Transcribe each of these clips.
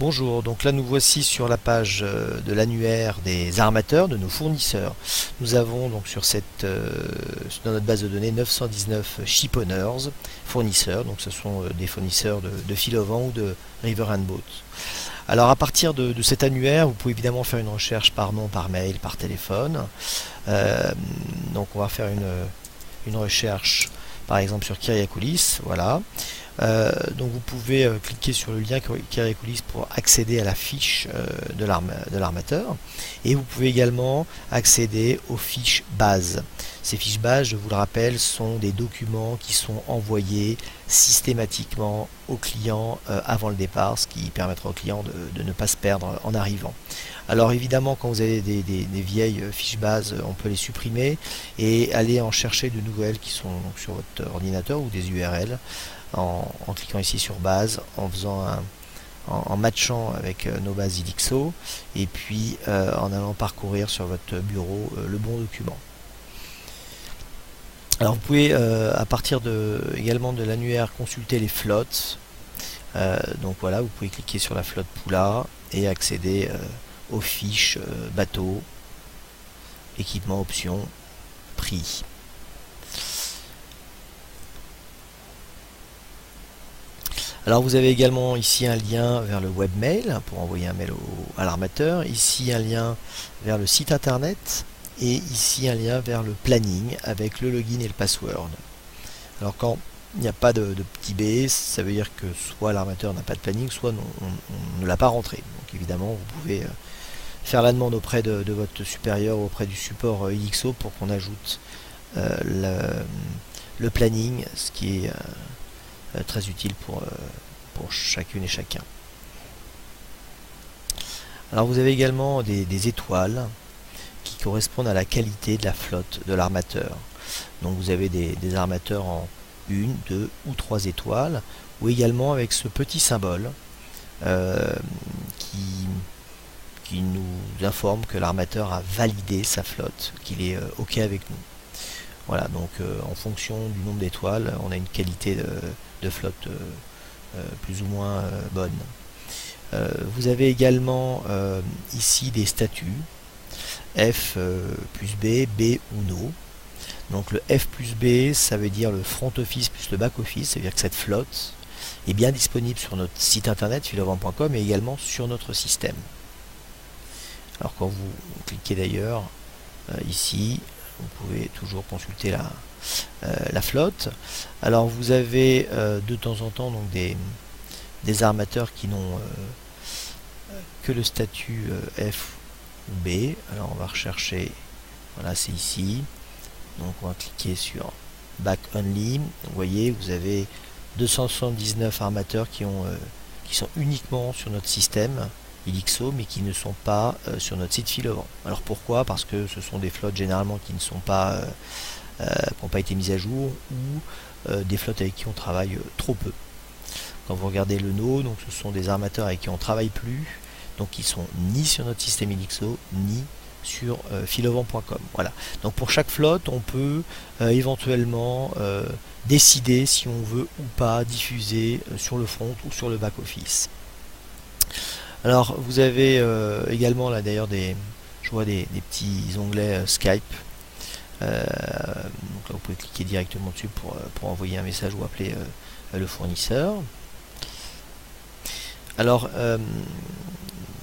Bonjour, donc là nous voici sur la page de l'annuaire des armateurs de nos fournisseurs. Nous avons donc dans notre base de données 919 shipowners, fournisseurs, donc ce sont des fournisseurs de fil au vent ou de river and boat. Alors à partir de cet annuaire, vous pouvez évidemment faire une recherche par nom, par mail, par téléphone. Donc on va faire une recherche par exemple sur Kyriakoulis, voilà. Donc vous pouvez cliquer sur le lien Kyriakoulis pour accéder à la fiche de l'armateur, et vous pouvez également accéder aux fiches bases. Ces fiches bases, je vous le rappelle, sont des documents qui sont envoyés systématiquement au client avant le départ, ce qui permettra au client de ne pas se perdre en arrivant. Alors évidemment, quand vous avez des vieilles fiches bases, on peut les supprimer et aller en chercher de nouvelles qui sont donc sur votre ordinateur, ou des URL, en cliquant ici sur base, en matchant avec nos bases Elixo, et puis en allant parcourir sur votre bureau le bon document. Alors vous pouvez à partir également de l'annuaire consulter les flottes. Donc voilà, vous pouvez cliquer sur la flotte Poula et accéder aux fiches bateau, équipement, options, prix. Alors vous avez également ici un lien vers le webmail pour envoyer un mail à l'armateur, ici un lien vers le site internet, et ici un lien vers le planning avec le login et le password. Alors quand il n'y a pas de petit b, ça veut dire que soit l'armateur n'a pas de planning, soit on ne l'a pas rentré. Donc évidemment vous pouvez faire la demande auprès de votre supérieur ou auprès du support Elixo pour qu'on ajoute le planning, ce qui est très utile pour chacune et chacun. Alors vous avez également des étoiles qui correspondent à la qualité de la flotte de l'armateur. Donc vous avez des armateurs en 1, 2 ou 3 étoiles, ou également avec ce petit symbole qui nous informe que l'armateur a validé sa flotte, qu'il est OK avec nous. Voilà, donc en fonction du nombre d'étoiles, on a une qualité de flotte plus ou moins bonne. Vous avez également ici des statuts F plus B, B ou NO. Donc le F plus B, ça veut dire le front office plus le back office, ça veut dire que cette flotte est bien disponible sur notre site internet filovent.com et également sur notre système. Alors quand vous cliquez d'ailleurs ici, vous pouvez toujours consulter la flotte. Alors vous avez de temps en temps donc des armateurs qui n'ont que le statut F ou B. Alors on va rechercher, voilà, c'est ici. Donc on va cliquer sur Back Only. Donc, vous voyez, vous avez 279 armateurs qui sont uniquement sur notre système Elixo, mais qui ne sont pas sur notre site Filovent. Alors pourquoi? Parce que ce sont des flottes généralement qui n'ont pas été mises à jour, ou des flottes avec qui on travaille trop peu. Quand vous regardez le NO, donc ce sont des armateurs avec qui on ne travaille plus, donc qui sont ni sur notre système Elixo, ni sur filovent.com. Voilà. Donc pour chaque flotte, on peut éventuellement décider si on veut ou pas diffuser sur le front ou sur le back office. Alors vous avez également là d'ailleurs je vois des petits onglets Skype. Donc là vous pouvez cliquer directement dessus pour envoyer un message ou appeler le fournisseur. Alors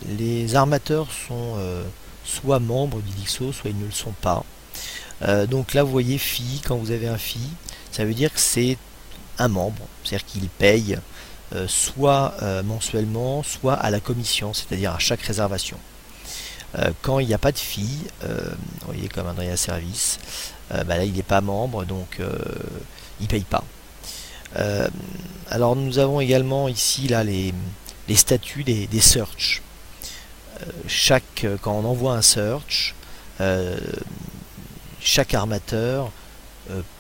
les armateurs sont soit membres d'Elixo, soit ils ne le sont pas. Donc là vous voyez FI, quand vous avez un FI, ça veut dire que c'est un membre, c'est-à-dire qu'il paye soit mensuellement, soit à la commission, c'est-à-dire à chaque réservation. Quand il n'y a pas de FI, vous voyez comme Andrea Service, là il n'est pas membre, donc il ne paye pas. Alors nous avons également ici là les statuts des search. Quand on envoie un search, chaque armateur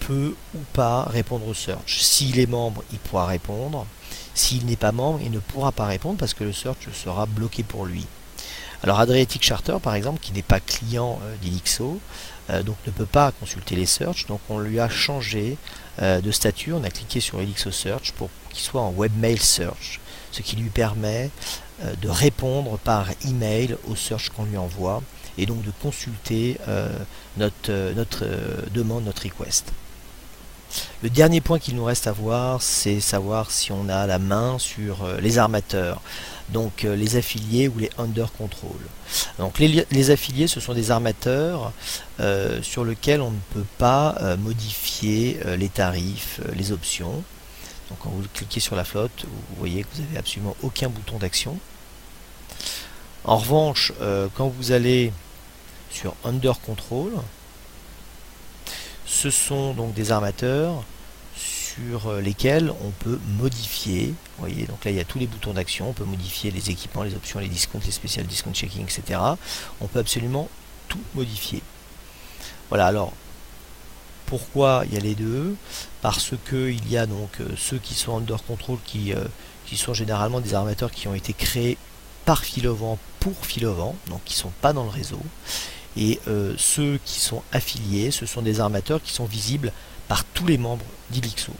peut ou pas répondre au search. S'il est membre, il pourra répondre. S'il n'est pas membre, il ne pourra pas répondre parce que le search sera bloqué pour lui. Alors Adriatic Charter par exemple, qui n'est pas client d'Elixo, donc ne peut pas consulter les search, donc on lui a changé de statut, on a cliqué sur Elixo Search pour qu'il soit en Webmail Search. ce qui lui permet de répondre par email aux search qu'on lui envoie et donc de consulter notre demande, notre request. Le dernier point qu'il nous reste à voir, c'est savoir si on a la main sur les armateurs, donc les affiliés ou les under control. Donc les affiliés, ce sont des armateurs sur lesquels on ne peut pas modifier les tarifs, les options. Donc quand vous cliquez sur la flotte, vous voyez que vous n'avez absolument aucun bouton d'action. En revanche, quand vous allez sur under control, ce sont donc des armateurs sur lesquels on peut modifier. Vous voyez, donc là il y a tous les boutons d'action, on peut modifier les équipements, les options, les discounts, les spécial discount checking, etc. On peut absolument tout modifier. Voilà, alors pourquoi il y a les deux? Parce que il y a donc ceux qui sont under control qui sont généralement des armateurs qui ont été créés par Filovent pour Filovent, donc qui ne sont pas dans le réseau. Et ceux qui sont affiliés, ce sont des armateurs qui sont visibles par tous les membres d'Ilixo.